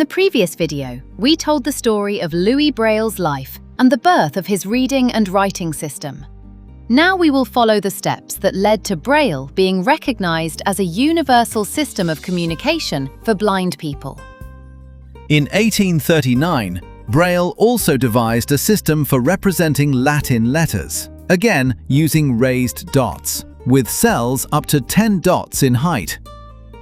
the previous video, we told the story of Louis Braille's life and the birth of his reading and writing system. Now we will follow the steps that led to Braille being recognized as a universal system of communication for blind people. In 1839, Braille also devised a system for representing Latin letters, again using raised dots, with cells up to 10 dots in height.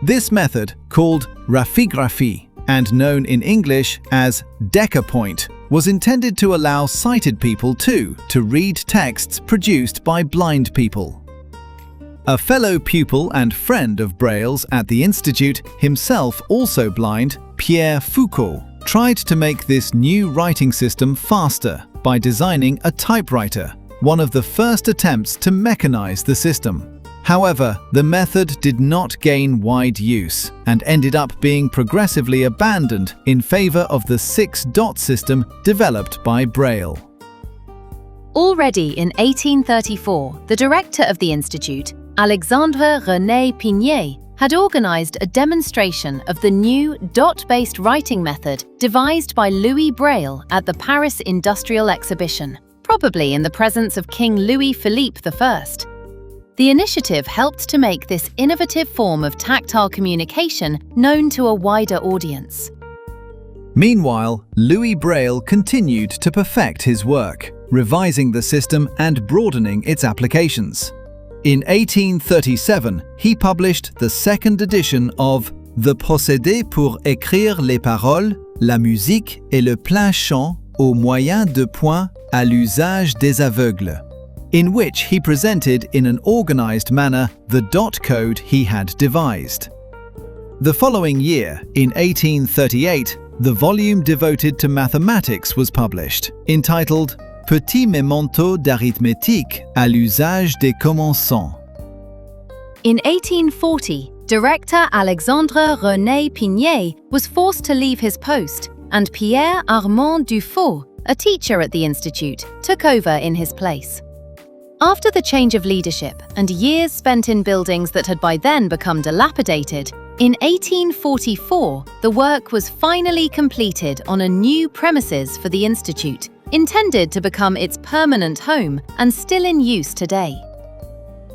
This method, called raphigraphie and known in English as decapoint, was intended to allow sighted people to read texts produced by blind people. A fellow pupil and friend of Braille's at the Institute, himself also blind, Pierre Foucault, tried to make this new writing system faster by designing a typewriter, one of the first attempts to mechanize the system. However, the method did not gain wide use and ended up being progressively abandoned in favor of the 6-dot system developed by Braille. Already in 1834, the director of the Institute, Alexandre René Pignet, had organized a demonstration of the new dot-based writing method devised by Louis Braille at the Paris Industrial Exhibition, probably in the presence of King Louis-Philippe I. The initiative helped to make this innovative form of tactile communication known to a wider audience. Meanwhile, Louis Braille continued to perfect his work, revising the system and broadening its applications. In 1837, he published the second edition of The procédé pour écrire les paroles, la musique et le plein chant au moyen de points à l'usage des aveugles, in which he presented in an organized manner the dot code he had devised. The following year, in 1838, the volume devoted to mathematics was published, entitled Petit memento d'arithmétique à l'usage des commençants. In 1840, director Alexandre René Pignet was forced to leave his post, and Pierre Armand Dufault, a teacher at the Institute, took over in his place. After the change of leadership and years spent in buildings that had by then become dilapidated, in 1844 the work was finally completed on a new premises for the Institute, intended to become its permanent home and still in use today.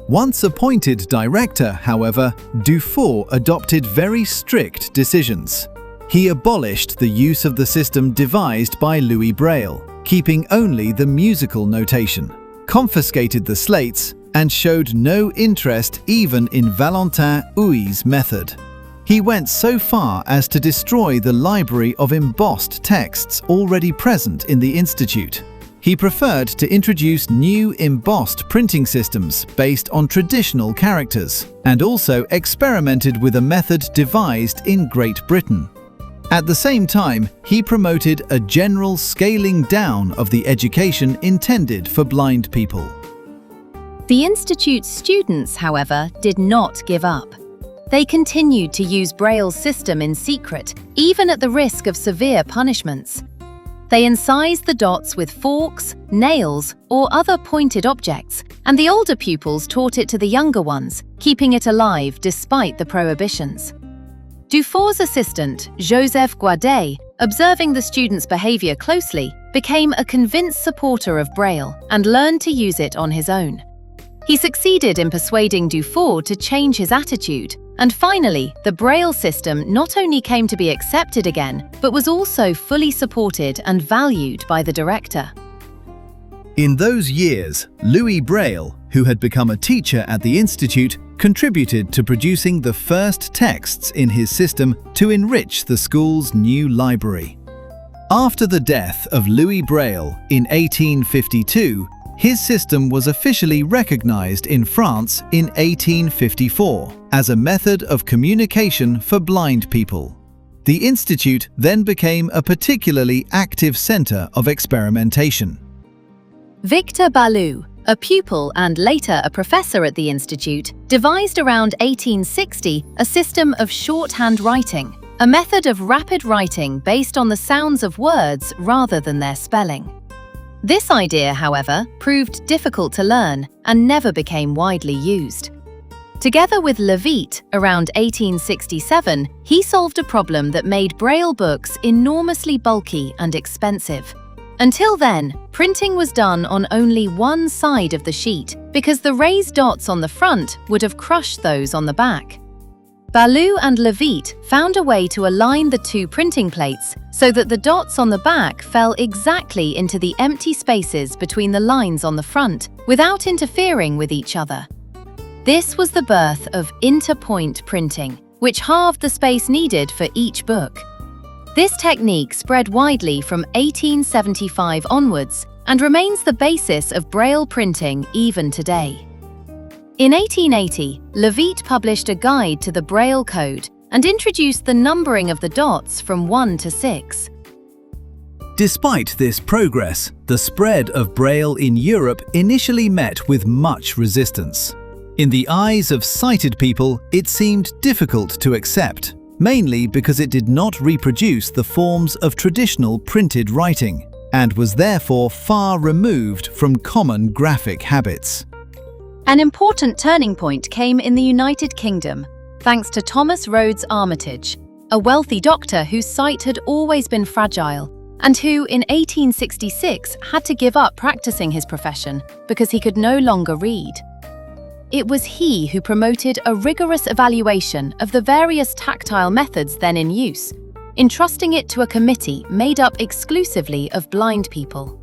Once appointed director, however, Dufault adopted very strict decisions. He abolished the use of the system devised by Louis Braille, keeping only the musical notation, confiscated the slates, and showed no interest even in Valentin Houil's method. He went so far as to destroy the library of embossed texts already present in the Institute. He preferred to introduce new embossed printing systems based on traditional characters, and also experimented with a method devised in Great Britain. At the same time, he promoted a general scaling down of the education intended for blind people. The Institute's students, however, did not give up. They continued to use Braille's system in secret, even at the risk of severe punishments. They incised the dots with forks, nails, or other pointed objects, and the older pupils taught it to the younger ones, keeping it alive despite the prohibitions. Dufault's assistant, Joseph Guadet, observing the students' behavior closely, became a convinced supporter of Braille and learned to use it on his own. He succeeded in persuading Dufault to change his attitude, and finally, the Braille system not only came to be accepted again, but was also fully supported and valued by the director. In those years, Louis Braille, who had become a teacher at the Institute, contributed to producing the first texts in his system to enrich the school's new library. After the death of Louis Braille in 1852, his system was officially recognized in France in 1854 as a method of communication for blind people. The Institute then became a particularly active center of experimentation. Victor Ballou, a pupil and later a professor at the Institute, devised around 1860 a system of shorthand writing, a method of rapid writing based on the sounds of words rather than their spelling. This idea, however, proved difficult to learn and never became widely used. Together with Leavitt, around 1867, he solved a problem that made Braille books enormously bulky and expensive. Until then, printing was done on only one side of the sheet because the raised dots on the front would have crushed those on the back. Ballou and Leavitt found a way to align the two printing plates so that the dots on the back fell exactly into the empty spaces between the lines on the front without interfering with each other. This was the birth of interpoint printing, which halved the space needed for each book. This technique spread widely from 1875 onwards and remains the basis of Braille printing even today. In 1880, Leavitt published a guide to the Braille code and introduced the numbering of the dots from 1 to 6. Despite this progress, the spread of Braille in Europe initially met with much resistance. In the eyes of sighted people, it seemed difficult to accept, mainly because it did not reproduce the forms of traditional printed writing and was therefore far removed from common graphic habits. An important turning point came in the United Kingdom, thanks to Thomas Rhodes Armitage, a wealthy doctor whose sight had always been fragile and who, in 1866, had to give up practicing his profession because he could no longer read. It was he who promoted a rigorous evaluation of the various tactile methods then in use, entrusting it to a committee made up exclusively of blind people.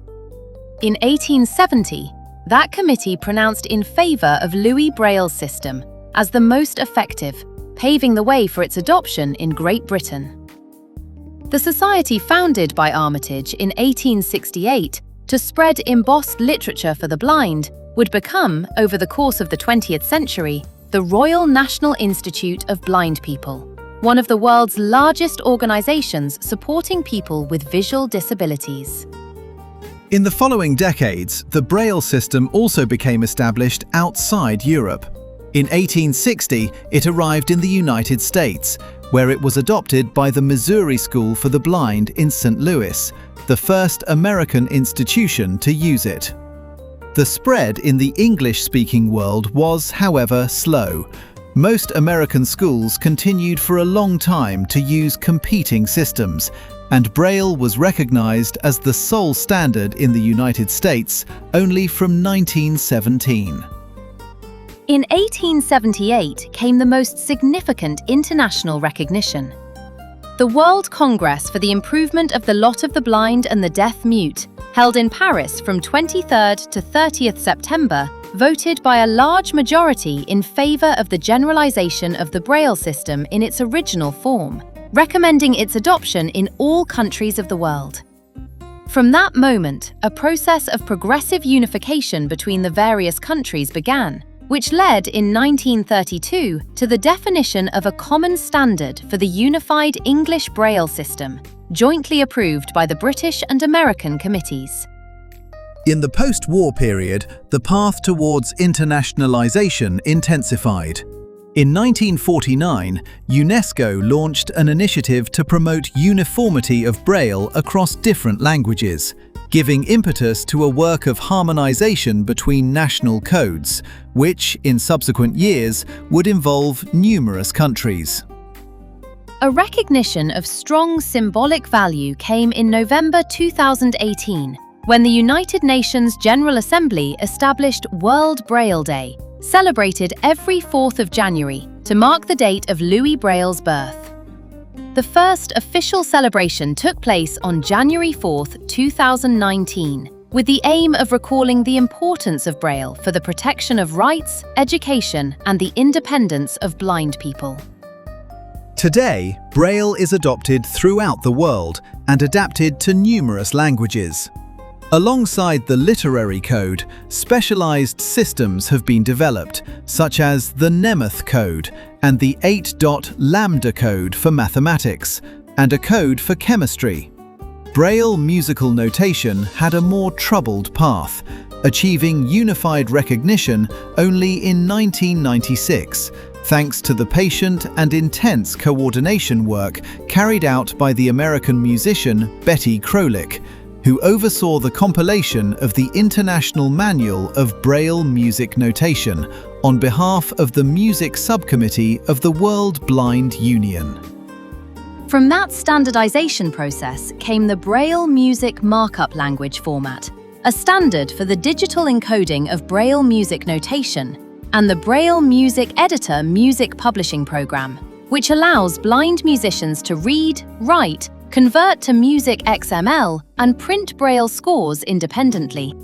In 1870, that committee pronounced in favor of Louis Braille's system as the most effective, paving the way for its adoption in Great Britain. The society founded by Armitage in 1868 to spread embossed literature for the blind would become, over the course of the 20th century, the Royal National Institute of Blind People, one of the world's largest organizations supporting people with visual disabilities. In the following decades, the Braille system also became established outside Europe. In 1860, it arrived in the United States, where it was adopted by the Missouri School for the Blind in St. Louis, the first American institution to use it. The spread in the English-speaking world was, however, slow. Most American schools continued for a long time to use competing systems, and Braille was recognized as the sole standard in the United States only from 1917. In 1878 came the most significant international recognition. The World Congress for the Improvement of the Lot of the Blind and the Deaf-Mute, held in Paris from 23rd to 30th September, voted by a large majority in favor of the generalization of the Braille system in its original form, recommending its adoption in all countries of the world. From that moment, a process of progressive unification between the various countries began, which led in 1932 to the definition of a common standard for the unified English Braille system, jointly approved by the British and American committees. In the post-war period, the path towards internationalization intensified. In 1949, UNESCO launched an initiative to promote uniformity of Braille across different languages, giving impetus to a work of harmonization between national codes, which, in subsequent years, would involve numerous countries. A recognition of strong symbolic value came in November 2018, when the United Nations General Assembly established World Braille Day, celebrated every 4th of January to mark the date of Louis Braille's birth. The first official celebration took place on January 4th, 2019, with the aim of recalling the importance of Braille for the protection of rights, education, and the independence of blind people. Today, Braille is adopted throughout the world and adapted to numerous languages. Alongside the literary code, specialized systems have been developed, such as the Nemeth code and the 8-dot lambda code for mathematics, and a code for chemistry. Braille musical notation had a more troubled path, achieving unified recognition only in 1996, thanks to the patient and intense coordination work carried out by the American musician Betty Krolik, who oversaw the compilation of the International Manual of Braille Music Notation on behalf of the Music Subcommittee of the World Blind Union. From that standardization process came the Braille Music Markup Language format, a standard for the digital encoding of Braille music notation, and the Braille Music Editor music publishing program, which allows blind musicians to read, write, convert to music XML, and print Braille scores independently.